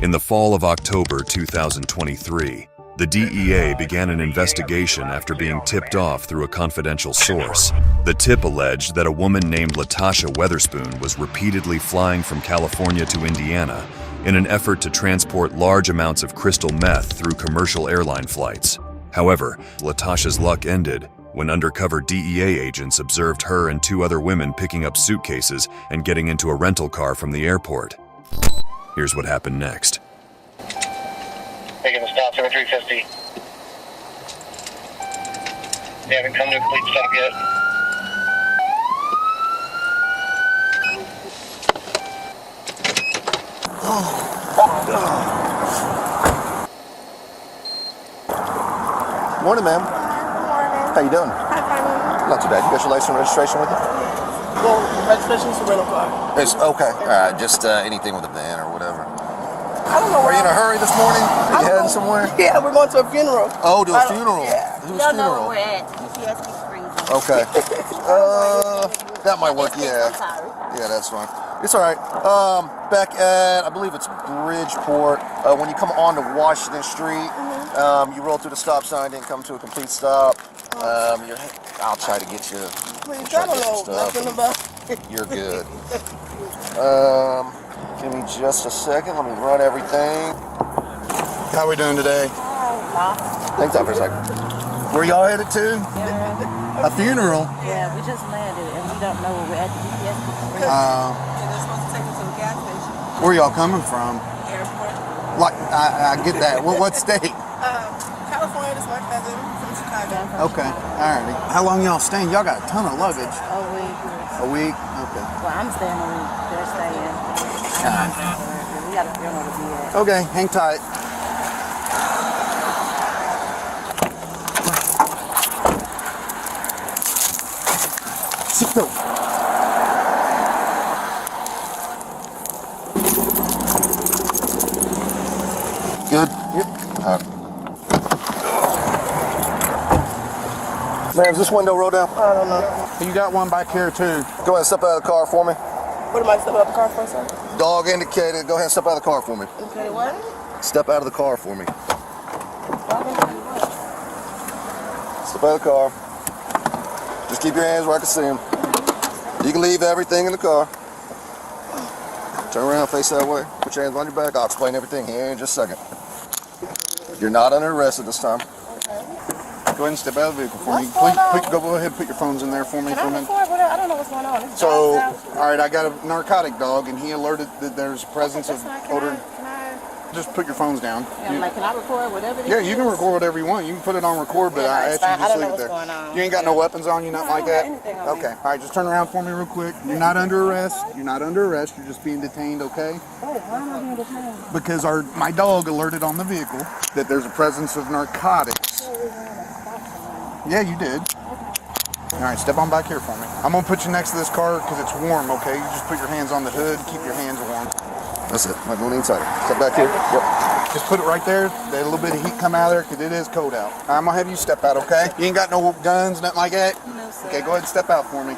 In the fall of October 2023, the DEA began an investigation after being tipped off through a confidential source. The tip alleged that a woman named Latasha Weatherspoon was repeatedly flying from California to Indiana in an effort to transport large amounts of crystal meth through commercial airline flights. However, Latasha's luck ended when undercover DEA agents observed her and 2 other women picking up suitcases and getting into a rental car from the airport. Here's what happened next. Making the stop, 7350. They haven't come to a complete stop yet. Morning, ma'am. Morning. How you doing? Hi, Not too bad. You got your license and registration with you? well, registration's a rental car. It's okay. All right, just anything with a van or whatever. I don't know Are where you in a hurry this morning? Are you heading somewhere? Yeah, we're going to a funeral. Oh, to a funeral? Yeah. Whose Y'all know funeral? where we're at. PTSD Springs. Okay. That might work, yeah. I'm sorry. Yeah, that's fine. It's all right. Back at, I believe it's Bridgeport, when you come onto Washington Street, you roll through the stop sign, didn't come to a complete stop. I'll try to get you. Please, I don't know nothing about it. You're good. Give me just a second. Let me run everything. How are we doing today? Thanks out for a second. Where y'all headed to? Yeah. A funeral? Yeah, we just landed and we don't know where we're at. The GPS Springs. And they're supposed to take us to the gas station. Where y'all coming from? Airport. Like, I get that. What state? California is my cousin from Chicago. Okay, alrighty. How long y'all staying? Y'all got a ton of luggage. A week. A week? Okay. Well, I'm staying a week. They're staying. We got a funeral to be at. Okay, hang tight. Seatbelt. Good? Yep. Ma'am, is this window rolled down? I don't know. You got one back here too. Go ahead and step out of the car for me. What am I stepping out the car for, sir? Dog indicated. Go ahead and step out of the car for me. Okay, what? Step out of the car for me. Step out of the car. Just keep your hands where I can see them. You can leave everything in the car. Turn around, face that way. Put your hands on your back. I'll explain everything here in just a second. You're not under arrest at this time. Go ahead and step out of the vehicle for me. What's going on? Go ahead and put your phones in there for me. Can I record? I don't know what's going on. This is So, John's house. all right, I got a narcotic dog, and he alerted that there's presence of That's fine. odor. Can I? Just put your phones down. I'm like, can I record whatever this Yeah, is? you can record whatever you want. You can put it on record, but Yeah, I it's asked you fine. to I just don't leave know it there. what's going on. You ain't got no weapons on you, nothing No, I like don't that? got anything on me. Okay, all right, just turn around for me real quick. You're not under arrest. You're not under arrest. You're just being detained, okay? Oh, why am I being detained? Because my dog alerted on the vehicle that there's a presence of narcotics. Yeah, you did. All right, step on back here for me. I'm gonna put you next to this car because it's warm, okay? You just put your hands on the hood, keep your hands warm. That's it. Not going inside. Step back here. Yep. Just put it right there. Let a little bit of heat come out of there because it is cold out. I'm gonna have you step out, okay? You ain't got no guns, nothing like that? No, sir. Okay, go ahead and step out for me.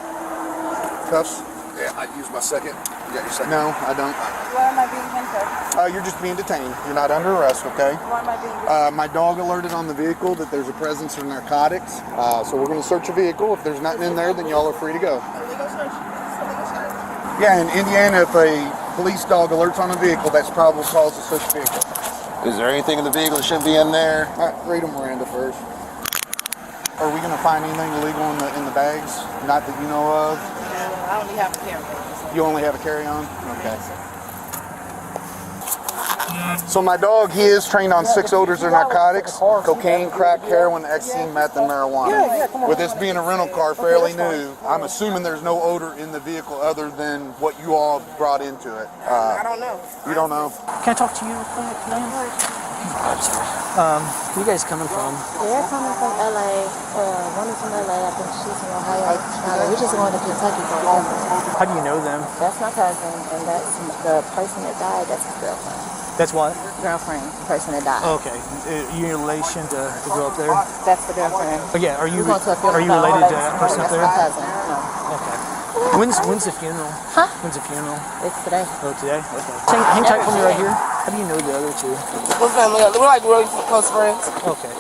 Cuffs? Yeah, I'd use my second. You got your second? No, I don't. Why am I being handcuffed? You're just being detained. You're not under arrest, okay? Why am I being My dog alerted on the vehicle that there's a presence of narcotics. So we're going to search a vehicle. If there's nothing in there, then y'all are free to go. illegal search? It's illegal search. Yeah, in Indiana, if a police dog alerts on a vehicle, that's probable cause to search the vehicle. Is there anything in the vehicle that shouldn't be in there? All right, read them, Miranda, first. Are we going to find anything illegal in the bags? Not that you know of? I only have a camera. You only have a carry-on? Okay. So my dog, he is trained on 6 odors of narcotics: cocaine, crack, heroin, ecstasy, meth, and marijuana. With this being a rental car, fairly new, I'm assuming there's no odor in the vehicle other than what you all brought into it. I don't know. You don't know? Can I talk to you real quick, ma'am? Where you guys coming from? They're coming from LA. One is from LA. I think she's from Ohio. We're just going to Kentucky for a conference. How do you know them? That's my cousin, and that's the person that died. That's his girlfriend. That's what? Girlfriend, the person that died. Okay. You in relation to the girl up there? That's the girlfriend. Oh, yeah. Are you We're going to a funeral. related to that person up That's there? my cousin. No. Okay. When's the funeral? Huh? When's the funeral? It's today. Oh, today? Okay. Hang tight for me right here. How do you know the other two? We're family. We're like really close friends. Okay.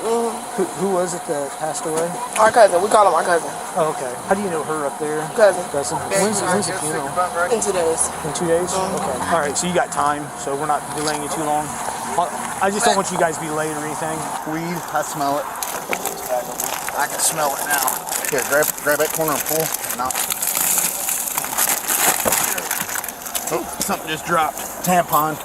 Who was it that passed away? Our cousin. We call him our cousin. Oh, okay. How do you know her up there? Cousin. When's the funeral? In 2 days. In 2 days? Okay. All right, so you got time, so we're not delaying you too long. I just don't want you guys to be late or anything. Weed, I smell it. I can smell it now. Here, grab that corner and pull. No. Oh, something just dropped. Tampon.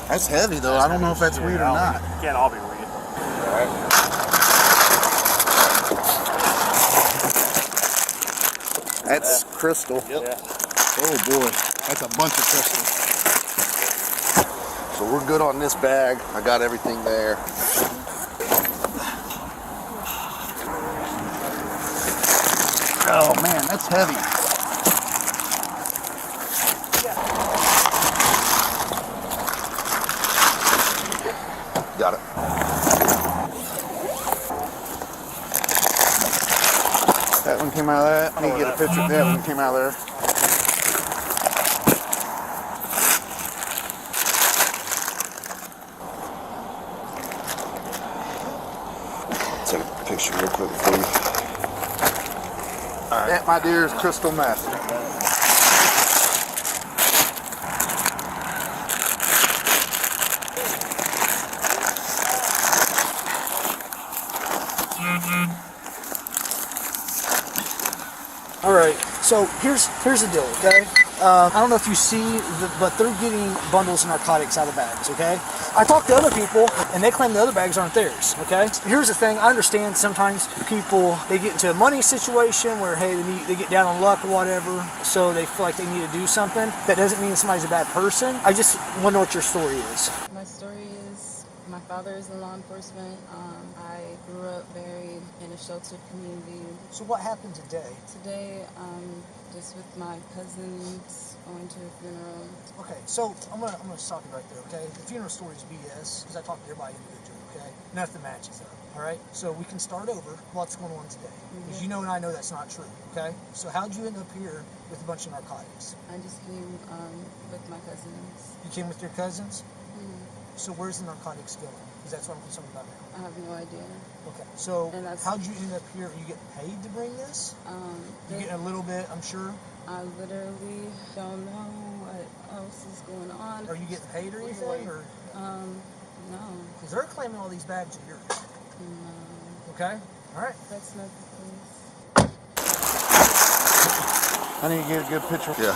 That's heavy though. I don't know if that's weed or not. Can't all be weed. That's crystal. Yep. Oh boy, that's a bunch of crystal. So we're good on this bag. I got everything there. Oh man, that's heavy. Got it. That one came out of that. I need to get a picture of that one came out of there. Take a picture real quick for you. All right. That, my dear, is crystal meth. All right, so here's the deal, okay? I don't know if you see, but they're getting bundles of narcotics out of bags, okay? I talked to other people, and they claim the other bags aren't theirs, okay? Here's the thing, I understand sometimes people, they get into a money situation where, hey, they get down on luck or whatever, so they feel like they need to do something. That doesn't mean somebody's a bad person. I just want to know what your story is. My story is, my father is in law enforcement. I grew up buried in a sheltered community. So what happened today? Today, just with my cousins going to a funeral. Okay, so I'm gonna stop you right there, okay? The funeral story is BS, because I talked to everybody individually, okay? Nothing matches up, all right? So we can start over. What's going on today? Because you know and I know that's not true, okay? So how'd you end up here with a bunch of narcotics? I just came with my cousins. You came with your cousins? So where's the narcotics going? Because that's what I'm concerned about now. I have no idea. Okay, so And that's- how'd you end up here? Are you getting paid to bring this? You getting a little bit, I'm sure? I literally don't know what else is going on. Are you getting paid or anything? Or No. because they're claiming all these bags are yours. No. Okay, all right. That's not the case. I need to get a good picture. Yeah.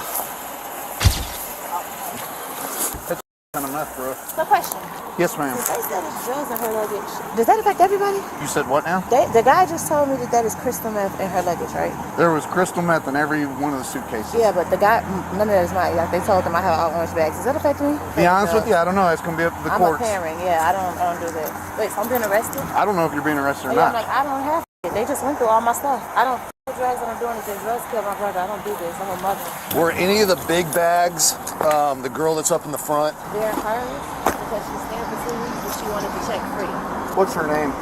That's kind of meth, bro. No question. Yes, ma'am. They said it's drugs in her luggage. Does that affect everybody? You said what now? The guy just told me that is crystal meth in her luggage, right? There was crystal meth in every one of the suitcases. Yeah, but the guy, none of that is mine. Like they told them I have all orange bags. Does that affect me? To be honest with you, I don't know. It's going to be up to the I'm courts. a parent. Yeah, I don't do that. Wait, so I'm being arrested? I don't know if you're being arrested or Yeah, I'm not. like, I don't have it. They just went through all my stuff. I don't drugs. I don't do anything. Drugs kill my brother. I don't do this. I'm a mother. Were any of the big bags, the girl that's up in the front? They're hers because she's there for 2 weeks and she wanted to check free. What's her name?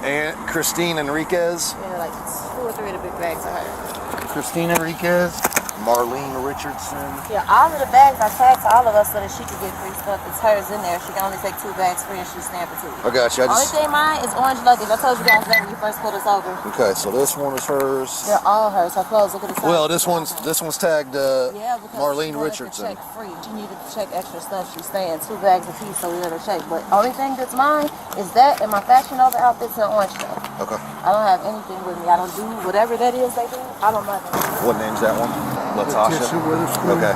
Aunt Christina Enriquez, Yeah, like 2 or 3 of the big bags are hers. Christina Enriquez. Marlene Richardson. Yeah, all of the bags I tagged to all of us so that she could get free stuff. It's hers in there. She can only take 2 bags free and she's staying for 2 weeks. I got you. Only thing mine is orange luggage. I told you guys that when you first pulled us over. Okay, so this one is hers. They're all hers. Her clothes. Look at the size. Well, this one's tagged Yeah, because Marlene she wanted Richardson. to check free. She needed to check extra stuff. She's staying 2 bags apiece, so we let her check. But only thing that's mine is that and my Fashion Nova outfits and orange stuff. Okay. I don't have anything with me. I don't do whatever that is they do. I don't know. What name's that one? Latasha. Okay.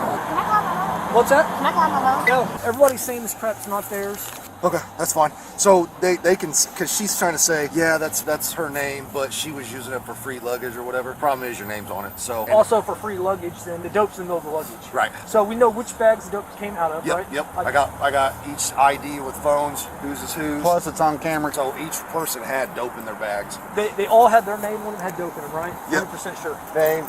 What's that? Can I call my mom? No, everybody's saying this crap's not theirs. Okay, that's fine. So they can, because she's trying to say, yeah, that's her name, but she was using it for free luggage or whatever. Problem is your name's on it. So Also for free luggage, then the dope's in the middle of the luggage. Right. So we know which bags the dope came out of, Yep, right? yep. I got each ID with phones, whose is whose. Plus, it's on camera. So each person had dope in their bags. They all had their name on it, had dope in them, right? Yep. 100% sure. Name.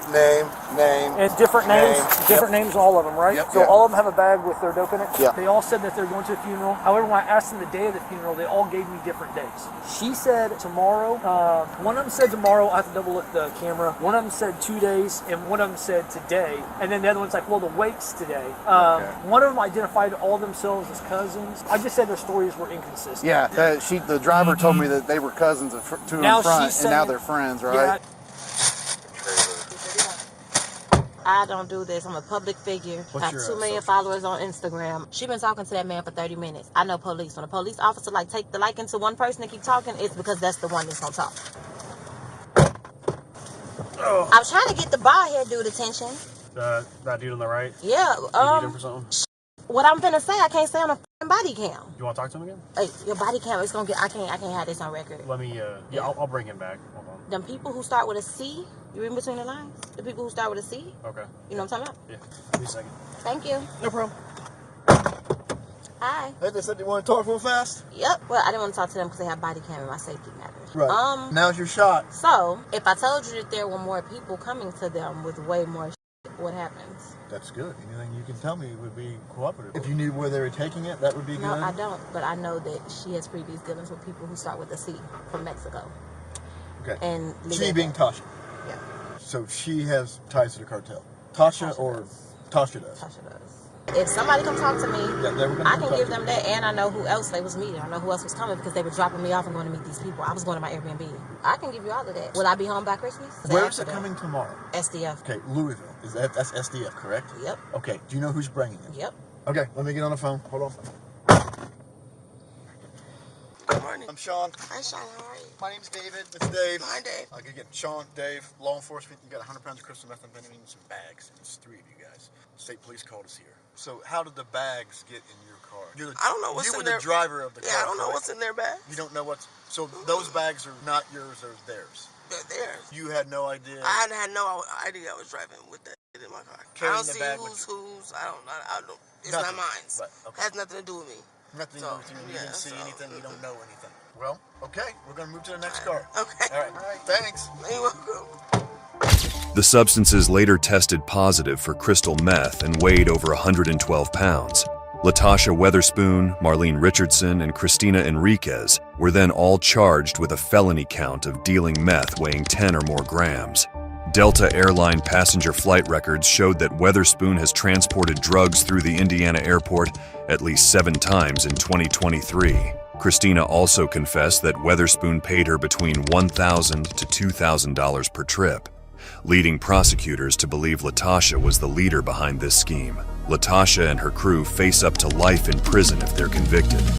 And different names, Name. names, all of them, right? Yep, So yep. all of them have a bag with their dope in it. Yeah. They all said that they're going to a funeral. However, when I asked asked them the day of the funeral, they all gave me different days. She said tomorrow. One of them said tomorrow. I have to double look the camera. One of them said 2 days, and one of them said today. And then the other one's like, well, the wake's today. One of them identified all themselves as cousins. I just said their stories were inconsistent. Yeah, the driver told me that they were cousins of two in front, and now they're friends, right? Yeah, I don't do this. I'm a public figure. I have 2 million followers on Instagram. She been talking to that man for 30 minutes. I know police. When a police officer take the liking to one person and keep talking, it's because that's the one that's gonna talk. Oh. I was trying to get the bald-head dude attention. That dude on the right? Yeah. You need him for something? What I'm finna say, I can't say on a body cam. You want to talk to him again? Hey, your body cam is gonna get. I can't have this on record. Let me. I'll bring him back. Hold on. Them people who start with a C, you read between the lines? The people who start with a C? Okay. You know what I'm talking about? Yeah. Give me a second. Thank you. No problem. Hi. Hey, they said they want to talk real fast? Yep. Well, I didn't want to talk to them because they have body cam and my safety matters. Right. Now's your shot. So, if I told you that there were more people coming to them with way more shit, what happens? That's good. Anything you can tell me would be cooperative. If you knew where they were taking it, that would be good. No, I don't. But I know that she has previous dealings with people who start with a C from Mexico. Okay. And she being Tasha. Yeah. So she has ties to the cartel. Tasha or Tasha does? Tasha does. If somebody come talk to me, I can give them that, and I know who else they was meeting. I know who else was coming because they were dropping me off and going to meet these people. I was going to my Airbnb. I can give you all of that. Will I be home by Christmas? Where is it coming tomorrow? SDF. Okay, Louisville. That's SDF, correct? Yep. Okay. Do you know who's bringing it? Yep. Okay, let me get on the phone. Hold on. Good morning. I'm Sean. Hi, Sean. How are you? My name's David. It's Dave. Hi, Dave. Again, Sean, Dave, law enforcement. You got 100 pounds of crystal methamphetamine in some bags. It's 3 of you guys. State police called us here. So how did the bags get in your car? I don't know what's in there. You were the driver of the car. Yeah, I don't know what's in their bags. You don't know what's... So those bags are not yours, they're theirs. They're theirs. You had no idea? I had no idea I was driving with that in my car. Carrying I don't the see bag who's. I don't. It's Nothing. not mine. But, okay. Has nothing to do with me. Nothing to do with you. You didn't see anything. You don't know anything. Well, okay. We're going to move to the next car. Okay. All right. Thanks. You're welcome. The substances later tested positive for crystal meth and weighed over 112 pounds. Latasha Weatherspoon, Marlene Richardson, and Christina Enriquez were then all charged with a felony count of dealing meth weighing 10 or more grams. Delta Airline passenger flight records showed that Weatherspoon has transported drugs through the Indiana airport at least 7 times in 2023. Christina also confessed that Weatherspoon paid her between $1,000 to $2,000 per trip, leading prosecutors to believe Latasha was the leader behind this scheme. Latasha and her crew face up to life in prison if they're convicted.